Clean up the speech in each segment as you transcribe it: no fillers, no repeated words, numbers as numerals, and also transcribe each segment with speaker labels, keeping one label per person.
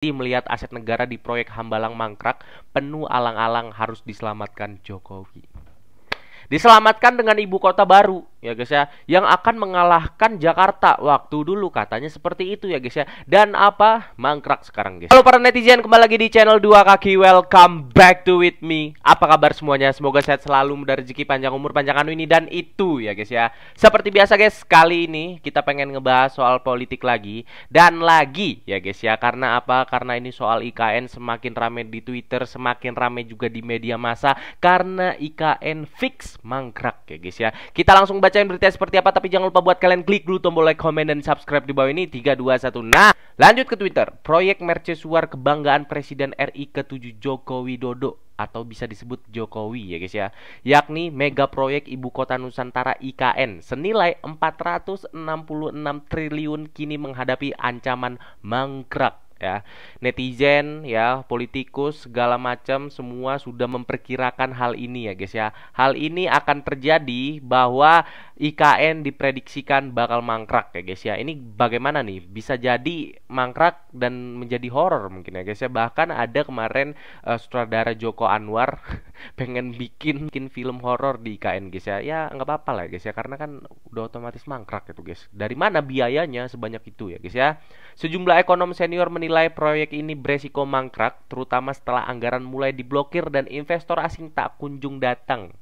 Speaker 1: Melihat aset negara di proyek Hambalang mangkrak, penuh alang-alang harus diselamatkan Jokowi. Diselamatkan dengan ibu kota baru ya guys ya, yang akan mengalahkan Jakarta. Waktu dulu katanya seperti itu ya guys ya. Dan apa? Mangkrak sekarang guys. Halo para netizen, kembali lagi di channel Dua Kaki. Welcome back to with me. Apa kabar semuanya? Semoga sehat selalu, mudah rezeki, panjang umur, panjang anu ini dan itu ya guys ya. Seperti biasa guys, kali ini kita pengen ngebahas soal politik lagi dan lagi ya guys ya. Karena apa? Karena ini soal IKN semakin rame di Twitter, semakin rame juga di media massa karena IKN fix mangkrak ya guys ya. Kita langsung bacain berita seperti apa, tapi jangan lupa buat kalian klik dulu tombol like, komen, dan subscribe di bawah ini. 3, 2, 1. Nah, lanjut ke Twitter. Proyek mercusuar kebanggaan Presiden RI ke-7 Joko Widodo atau bisa disebut Jokowi ya guys ya, yakni mega proyek Ibu Kota Nusantara IKN senilai 466 triliun kini menghadapi ancaman mangkrak ya. Netizen ya, politikus segala macam semua sudah memperkirakan hal ini ya guys ya. Hal ini akan terjadi bahwa IKN diprediksikan bakal mangkrak ya guys ya. Ini bagaimana nih? Bisa jadi mangkrak dan menjadi horor mungkin ya guys ya. Bahkan ada kemarin sutradara Joko Anwar pengen bikin film horor di IKN guys ya. Ya nggak apa-apa lah guys ya, karena kan udah otomatis mangkrak itu guys. Dari mana biayanya sebanyak itu ya guys ya. Sejumlah ekonom senior menilai proyek ini beresiko mangkrak, terutama setelah anggaran mulai diblokir dan investor asing tak kunjung datang.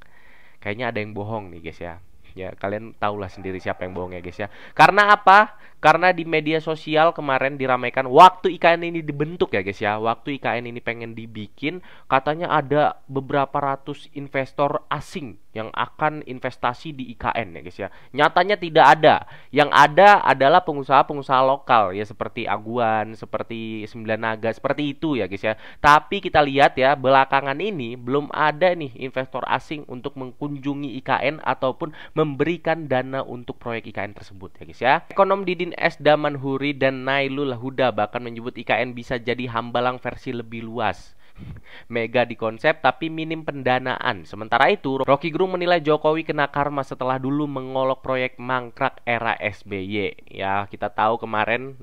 Speaker 1: Kayaknya ada yang bohong nih guys ya. Ya kalian tahulah sendiri siapa yang bohong ya guys ya. Karena apa? Karena di media sosial kemarin diramaikan waktu IKN ini dibentuk ya guys ya. Waktu IKN ini pengen dibikin, katanya ada beberapa ratus investor asing yang akan investasi di IKN ya guys ya. Nyatanya tidak ada. Yang ada adalah pengusaha-pengusaha lokal ya, seperti Aguan, seperti Sembilan Naga, seperti itu ya guys ya. Tapi kita lihat ya, belakangan ini belum ada nih investor asing untuk mengunjungi IKN ataupun memberikan dana untuk proyek IKN tersebut ya guys ya. Ekonom Didin S. Damanhuri dan Nailul Huda bahkan menyebut IKN bisa jadi Hambalang versi lebih luas. Mega di konsep tapi minim pendanaan. Sementara itu, Rocky Gerung menilai Jokowi kena karma setelah dulu mengolok proyek mangkrak era SBY. Ya, kita tahu kemarin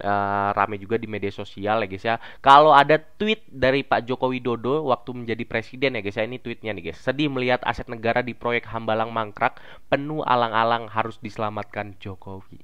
Speaker 1: rame juga di media sosial ya guys ya. Kalau ada tweet dari Pak Joko Widodo waktu menjadi presiden ya guys ya, ini tweetnya nih guys. Sedih melihat aset negara di proyek Hambalang mangkrak, penuh alang-alang harus diselamatkan Jokowi.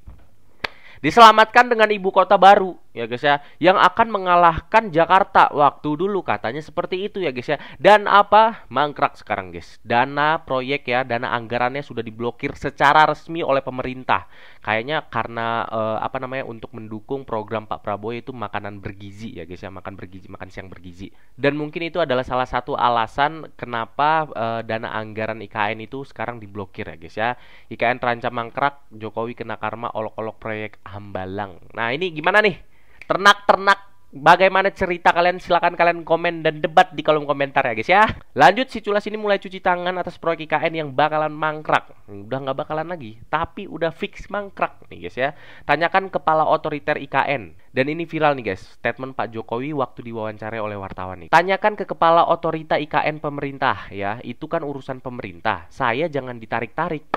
Speaker 1: Diselamatkan dengan ibu kota baru ya guys ya, yang akan mengalahkan Jakarta. Waktu dulu katanya seperti itu ya guys ya. Dan apa? Mangkrak sekarang guys. Dana proyek ya, dana anggarannya sudah diblokir secara resmi oleh pemerintah. Kayaknya karena apa namanya, untuk mendukung program Pak Prabowo itu makanan bergizi ya guys ya, makan bergizi, makan siang bergizi. Dan mungkin itu adalah salah satu alasan kenapa dana anggaran IKN itu sekarang diblokir ya guys ya. IKN terancam mangkrak, Jokowi kena karma olok-olok proyek Hambalang. Nah ini gimana nih? Ternak-ternak, bagaimana cerita kalian? Silahkan kalian komen dan debat di kolom komentar ya guys ya. Lanjut, si Culas ini mulai cuci tangan atas proyek IKN yang bakalan mangkrak. Udah nggak bakalan lagi, tapi udah fix mangkrak nih guys ya. Tanyakan kepala otoriter IKN. Dan ini viral nih guys, statement Pak Jokowi waktu diwawancarai oleh wartawan nih. Tanyakan ke kepala otorita IKN pemerintah ya, itu kan urusan pemerintah. Saya jangan ditarik-tarik.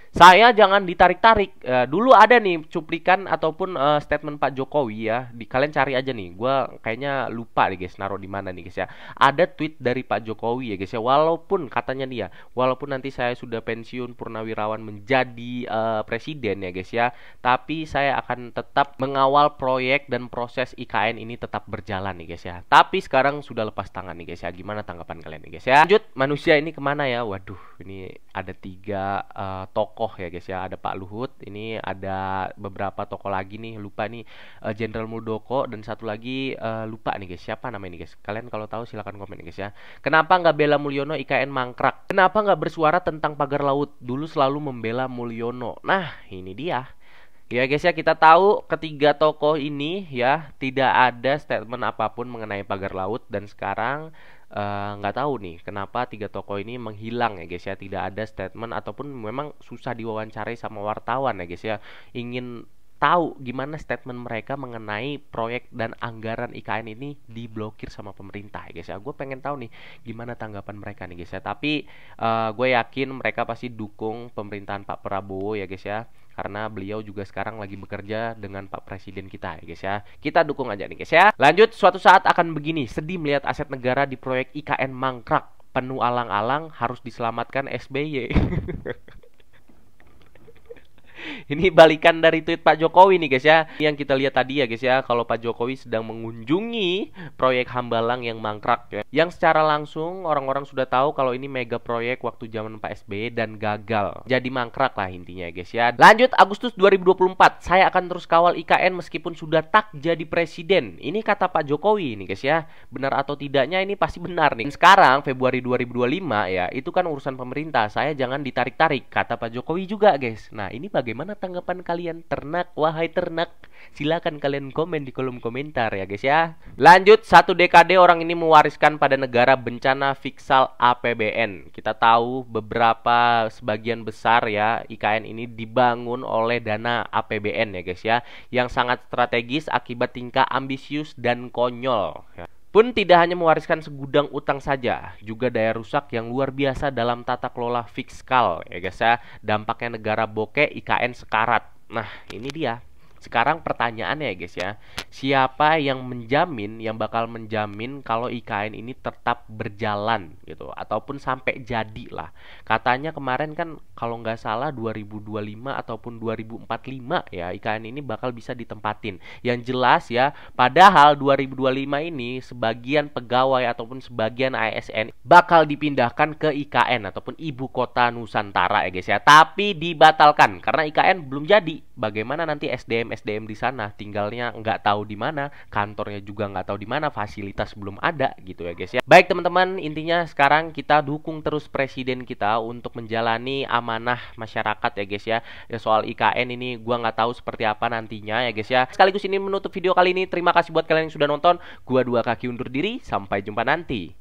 Speaker 1: Saya jangan ditarik-tarik. Dulu ada nih cuplikan ataupun statement Pak Jokowi ya. Kalian cari aja nih. Gua kayaknya lupa nih guys, naruh di mana nih guys ya. Ada tweet dari Pak Jokowi ya guys ya. Walaupun katanya dia, walaupun nanti saya sudah pensiun purnawirawan menjadi presiden ya guys ya, tapi saya akan tetap mengawal proyek dan proses IKN ini tetap berjalan nih guys ya. Tapi sekarang sudah lepas tangan nih guys ya. Gimana tanggapan kalian nih guys ya? Lanjut, manusia ini kemana ya? Waduh, ini ada 3 tokoh ya guys ya. Ada Pak Luhut, ini ada beberapa tokoh lagi nih, lupa nih, Jenderal Muldoko, dan satu lagi lupa nih guys, siapa namanya nih guys. Kalian kalau tahu silahkan komen nih guys ya. Kenapa nggak bela Mulyono IKN mangkrak? Kenapa nggak bersuara tentang pagar laut? Dulu selalu membela Mulyono. Nah ini dia ya guys ya, kita tahu ketiga tokoh ini ya tidak ada statement apapun mengenai pagar laut. Dan sekarang nggak tahu nih kenapa 3 tokoh ini menghilang ya guys ya. Tidak ada statement ataupun memang susah diwawancarai sama wartawan ya guys ya. Ingin tahu gimana statement mereka mengenai proyek dan anggaran IKN ini diblokir sama pemerintah ya guys ya. Gue pengen tahu nih gimana tanggapan mereka nih guys ya. Tapi gue yakin mereka pasti dukung pemerintahan Pak Prabowo ya guys ya. karena beliau juga sekarang lagi bekerja dengan Pak Presiden kita ya guys ya. Kita dukung aja nih guys ya. Lanjut, suatu saat akan begini, sedih melihat aset negara di proyek IKN mangkrak, penuh alang-alang, harus diselamatkan SBY. Ini balikan dari tweet Pak Jokowi nih guys ya. Yang kita lihat tadi ya guys ya, kalau Pak Jokowi sedang mengunjungi proyek Hambalang yang mangkrak ya. Yang secara langsung orang-orang sudah tahu kalau ini mega proyek waktu zaman Pak SBY dan gagal. Jadi mangkrak lah intinya guys ya. Lanjut, Agustus 2024, saya akan terus kawal IKN meskipun sudah tak jadi presiden. Ini kata Pak Jokowi nih guys ya. Benar atau tidaknya ini pasti benar nih. Sekarang Februari 2025 ya, itu kan urusan pemerintah. Saya jangan ditarik-tarik, kata Pak Jokowi juga guys. Nah, ini bagaimana tanggapan kalian ternak? Wahai ternak, silakan kalian komen di kolom komentar ya guys ya. Lanjut, 1 dekade orang ini mewariskan pada negara bencana fiskal APBN. Kita tahu beberapa sebagian besar ya IKN ini dibangun oleh dana APBN ya guys ya, yang sangat strategis akibat tingkah ambisius dan konyol ya. Pun tidak hanya mewariskan segudang utang saja, juga daya rusak yang luar biasa dalam tata kelola fiskal ya guys ya. Dampaknya negara bokeh, IKN sekarat. Nah, ini dia. Sekarang pertanyaannya ya guys ya, siapa yang menjamin, yang bakal menjamin kalau IKN ini tetap berjalan gitu, ataupun sampai jadi lah. Katanya kemarin kan kalau nggak salah 2025 ataupun 2045 ya IKN ini bakal bisa ditempatin. Yang jelas ya, padahal 2025 ini sebagian pegawai ataupun sebagian ASN bakal dipindahkan ke IKN ataupun ibu kota Nusantara ya guys ya. Tapi dibatalkan karena IKN belum jadi. Bagaimana nanti SDM di sana, tinggalnya nggak tahu di mana, kantornya juga nggak tahu di mana, fasilitas belum ada gitu ya guys ya. Baik teman-teman, intinya sekarang kita dukung terus presiden kita untuk menjalani amanah masyarakat ya guys ya. Ya soal IKN ini gua nggak tahu seperti apa nantinya ya guys ya. Sekaligus ini menutup video kali ini. Terima kasih buat kalian yang sudah nonton. Gua Dua Kaki undur diri, sampai jumpa nanti.